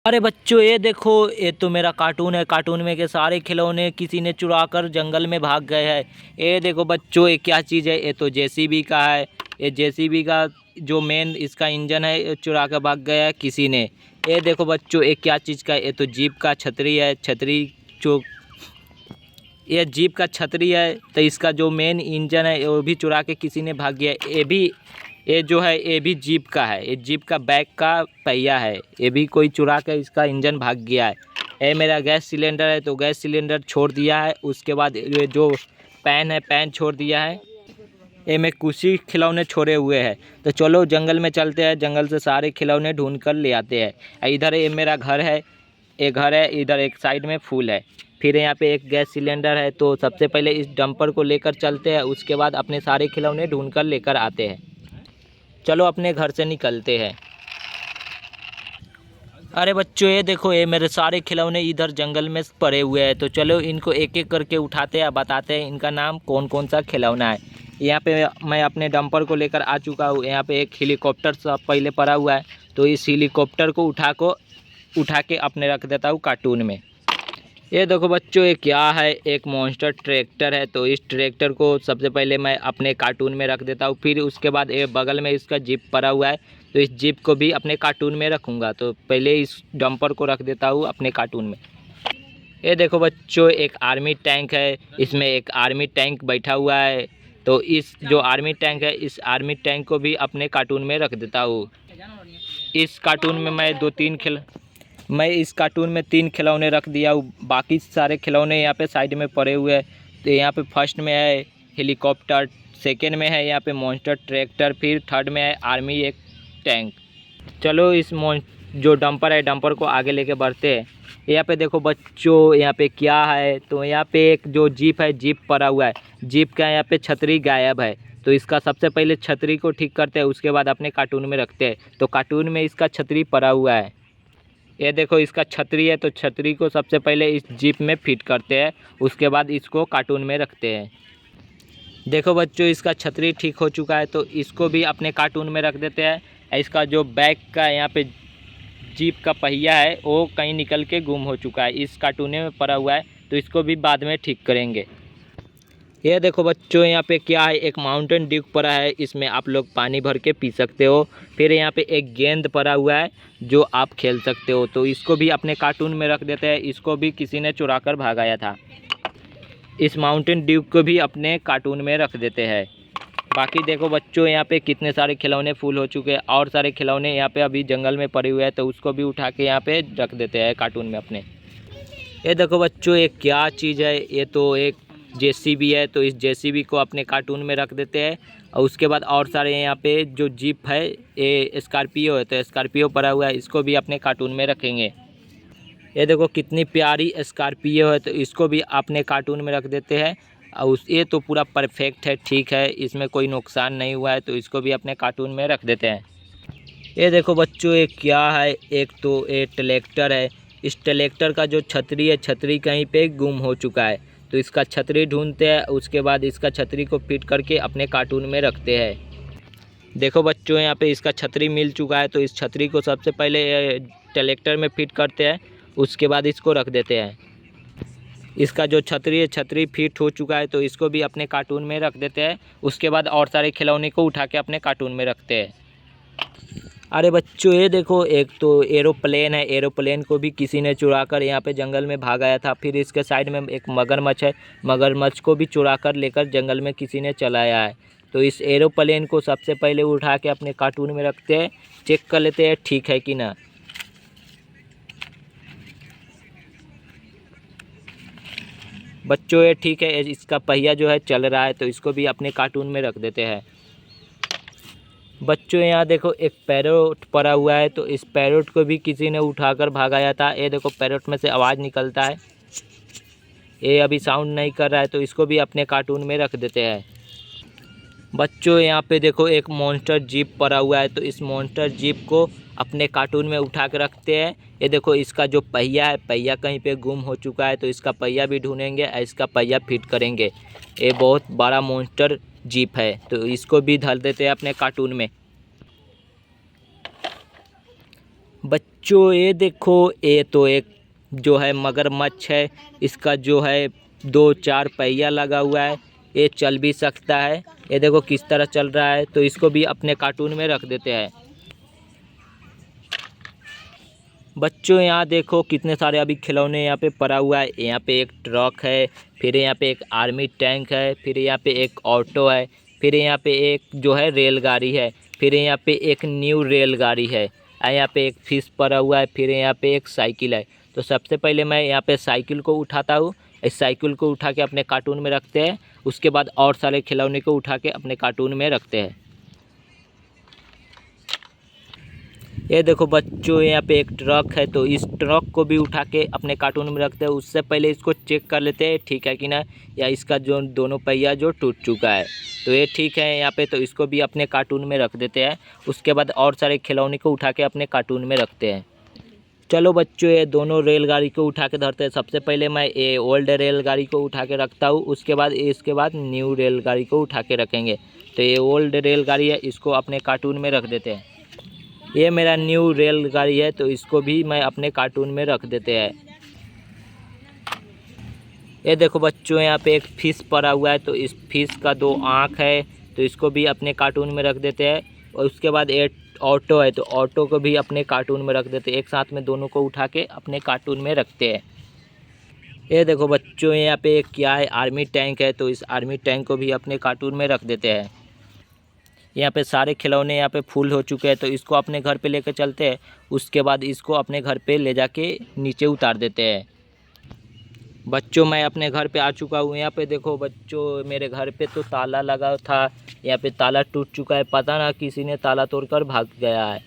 अरे बच्चों ये देखो, ये तो मेरा कार्टून है। कार्टून में के सारे खिलौने किसी ने चुरा कर जंगल में भाग गए हैं। ये देखो बच्चों, ये क्या चीज़ है? ये तो जेसीबी का है। ये जेसीबी का जो मेन इसका इंजन है, ये चुरा कर भाग गया है किसी ने। ये देखो बच्चों, ये क्या चीज़ का है? ये तो जीप का छतरी है। छतरी जो ये जीप का छतरी है, तो इसका जो मेन इंजन है वो भी चुरा के किसी ने भाग गया। ये जो है ये भी जीप का है। ये जीप का बैक का पहिया है। ये भी कोई चुरा के इसका इंजन भाग गया है। ये मेरा गैस सिलेंडर है, तो गैस सिलेंडर छोड़ दिया है। उसके बाद ये जो पैन है, पैन छोड़ दिया है। ये में कुछ ही खिलौने छोड़े हुए हैं। तो चलो जंगल में चलते हैं, जंगल से सारे खिलौने ढूंढ कर ले आते हैं। इधर ये मेरा घर है, ये घर है। इधर एक साइड में फूल है। फिर यहाँ पे एक गैस सिलेंडर है। तो सबसे पहले इस डंपर को लेकर चलते हैं, उसके बाद अपने सारे खिलौने ढूंढ कर लेकर आते हैं। चलो अपने घर से निकलते हैं। अरे बच्चों ये देखो, ये मेरे सारे खिलौने इधर जंगल में पड़े हुए हैं। तो चलो इनको एक एक करके उठाते हैं, बताते हैं इनका नाम कौन कौन सा खिलौना है। यहाँ पे मैं अपने डंपर को लेकर आ चुका हूँ। यहाँ पे एक हेलीकॉप्टर सा पहले पड़ा हुआ है। तो इस हेलीकॉप्टर को उठा के अपने रख देता हूँ कार्टून में। ये देखो बच्चों, ये क्या है? एक मॉन्स्टर ट्रैक्टर है। तो इस ट्रैक्टर को सबसे पहले मैं अपने कार्टून में रख देता हूँ। फिर उसके बाद ये बगल में इसका जीप पड़ा हुआ है, तो इस जीप को भी अपने कार्टून में रखूँगा। तो पहले इस डंपर को रख देता हूँ अपने कार्टून में। ये देखो बच्चों, एक आर्मी टैंक है। इसमें एक आर्मी टैंक बैठा हुआ है। तो इस जो आर्मी टैंक है, इस आर्मी टैंक को भी अपने कार्टून में रख देता हूँ। इस कार्टून में मैं इस कार्टून में 3 खिलौने रख दिया हूँ। बाकी सारे खिलौने यहाँ पे साइड में पड़े हुए हैं। तो यहाँ पे फर्स्ट में है हेलीकॉप्टर, सेकंड में है यहाँ पे मॉन्स्टर ट्रैक्टर, फिर थर्ड में है आर्मी एक टैंक। चलो इस जो डंपर है, डंपर को आगे लेके बढ़ते हैं। यहाँ पे देखो बच्चों, यहाँ पे क्या है? तो यहाँ पे एक जो जीप है, जीप पड़ा हुआ है। जीप का यहाँ पे छतरी गायब है। तो इसका सबसे पहले छतरी को ठीक करते हैं, उसके बाद अपने कार्टून में रखते हैं। तो कार्टून में इसका छतरी पड़ा हुआ है। ये देखो इसका छतरी है। तो छतरी को सबसे पहले इस जीप में फिट करते हैं, उसके बाद इसको कार्टून में रखते हैं। देखो बच्चों, इसका छतरी ठीक हो चुका है। तो इसको भी अपने कार्टून में रख देते हैं। इसका जो बैक का यहाँ पे जीप का पहिया है, वो कहीं निकल के गुम हो चुका है, इस कार्टून में पड़ा हुआ है। तो इसको भी बाद में ठीक करेंगे। ये देखो बच्चों, यहाँ पे क्या है? एक माउंटेन ड्यू पड़ा है। इसमें आप लोग पानी भर के पी सकते हो। फिर यहाँ पे एक गेंद पड़ा हुआ है जो आप खेल सकते हो। तो इसको भी अपने कार्टून में रख देते हैं। इसको भी किसी ने चुरा कर भागाया था। इस माउंटेन ड्यू को भी अपने कार्टून में रख देते हैं। बाकी देखो बच्चों, यहाँ पे कितने सारे खिलौने फुल हो चुके हैं, और सारे खिलौने यहाँ पे अभी जंगल में पड़े हुए हैं। तो उसको भी उठा के यहाँ पे रख देते हैं कार्टून में अपने। ये देखो बच्चों, ये क्या चीज़ है? ये तो एक जेसीबी है। तो इस जेसीबी को अपने कार्टून में रख देते हैं। और उसके बाद और सारे यहाँ पे जो जीप है, ये स्कॉर्पियो है। तो स्कॉर्पियो पड़ा हुआ है, इसको भी अपने कार्टून में रखेंगे। ये देखो कितनी प्यारी स्कॉर्पियो है। तो इसको भी अपने कार्टून में रख देते हैं। और ये तो पूरा परफेक्ट है, ठीक है, इसमें कोई नुकसान नहीं हुआ है। तो इसको भी अपने कार्टून में रख देते हैं। ये देखो बच्चों, ये क्या है? एक तो ये ट्रैक्टर है। इस ट्रैक्टर का जो छतरी है, छतरी कहीं पे गुम हो चुका है। तो इसका छतरी ढूंढते हैं, उसके बाद इसका छतरी को फिट करके अपने कार्टून में रखते हैं। देखो बच्चों, यहाँ पे इसका छतरी मिल चुका है। तो इस छतरी को सबसे पहले ट्रैक्टर में फिट करते हैं, उसके बाद इसको रख देते हैं। इसका जो छतरी है, छतरी फिट हो चुका है। तो इसको भी अपने कार्टून में रख देते हैं। उसके बाद और सारे खिलौने को उठा के अपने कार्टून में रखते हैं। अरे बच्चों, ये देखो, एक तो एरोप्लेन है। एरोप्लेन को भी किसी ने चुरा कर यहाँ पे जंगल में भागाया था। फिर इसके साइड में एक मगरमच्छ है। मगरमच्छ को भी चुरा कर लेकर जंगल में किसी ने चलाया है। तो इस एरोप्लेन को सबसे पहले उठा के अपने कार्टून में रखते हैं, चेक कर लेते हैं ठीक है कि ना। बच्चों ये ठीक है, इसका पहिया जो है चल रहा है। तो इसको भी अपने कार्टून में रख देते हैं। बच्चों यहाँ देखो, एक पैरोट पड़ा हुआ है। तो इस पैरोट को भी किसी ने उठाकर भागाया था। ये देखो पैरोट में से आवाज़ निकलता है, ये अभी साउंड नहीं कर रहा है। तो इसको भी अपने कार्टून में रख देते हैं। बच्चों यहाँ पे देखो, एक मॉन्स्टर जीप पड़ा हुआ है। तो इस मॉन्स्टर जीप को अपने कार्टून में उठा के रखते हैं। ये देखो इसका जो पहिया है, पहिया कहीं पे गुम हो चुका है। तो इसका पहिया भी ढूंढेंगे, इसका पहिया फिट करेंगे। ये बहुत बड़ा मॉन्स्टर जीप है। तो इसको भी धर देते हैं अपने कार्टून में। बच्चों बच्चों ये देखो, ये तो एक जो है मगरमच्छ है। इसका जो है 2-4 पहिया लगा हुआ है, ये चल भी सकता है। ये देखो किस तरह चल रहा है। तो इसको भी अपने कार्टून में रख देते हैं। बच्चों यहाँ देखो कितने सारे अभी खिलौने यहाँ पे पड़ा हुआ है। यहाँ पे एक ट्रक है, फिर यहाँ पे एक आर्मी टैंक है, फिर यहाँ पे एक ऑटो है, फिर यहाँ पे एक जो है रेलगाड़ी है, फिर यहाँ पे एक न्यू रेलगाड़ी है, यहाँ पे एक फिश पड़ा हुआ है, फिर यहाँ पे एक साइकिल है। तो सबसे पहले मैं यहाँ पे साइकिल को उठाता हूँ। इस साइकिल को उठा के अपने कार्टून में रखते हैं। उसके बाद और सारे खिलौने को उठा के अपने कार्टून में रखते हैं। ये देखो बच्चों, यहाँ पे एक ट्रक है, तो इस ट्रक को भी उठा के अपने कार्टून में रखते हैं। उससे पहले इसको चेक कर लेते हैं ठीक है कि ना, या इसका जो दोनों पहिया जो टूट चुका है। तो ये ठीक है यहाँ पे, तो इसको भी अपने कार्टून में रख देते हैं। उसके बाद और सारे खिलौने को उठा के अपने कार्टून में रखते हैं। चलो बच्चों, ये दोनों रेलगाड़ी को उठा के धरते हैं। सबसे पहले मैं ये ओल्ड रेलगाड़ी को उठा के रखता हूँ, उसके बाद न्यू रेलगाड़ी को उठा के रखेंगे। तो ये ओल्ड रेलगाड़ी है, इसको अपने कार्टून में रख देते हैं। ये मेरा न्यू रेलगाड़ी है, तो इसको भी मैं अपने कार्टून में रख देते हैं। ये देखो बच्चों, यहाँ पे एक फिश पड़ा हुआ है, तो इस फिश का 2 आँख है, तो इसको भी अपने कार्टून में रख देते हैं। और उसके बाद एक ऑटो है, तो ऑटो को भी अपने कार्टून में रख देते हैं। एक साथ में दोनों को उठा के अपने कार्टून में रखते हैं। ये देखो बच्चों, यहाँ पे एक क्या है, आर्मी टैंक है, तो इस आर्मी टैंक को भी अपने कार्टून में रख देते हैं। यहाँ पे सारे खिलौने यहाँ पे फुल हो चुके हैं, तो इसको अपने घर पे लेकर चलते हैं। उसके बाद इसको अपने घर पे ले जाके नीचे उतार देते हैं। बच्चों, मैं अपने घर पे आ चुका हूँ। यहाँ पे देखो बच्चों, मेरे घर पे तो ताला लगा था, यहाँ पे ताला टूट चुका है। पता ना किसी ने ताला तोड़कर भाग गया है।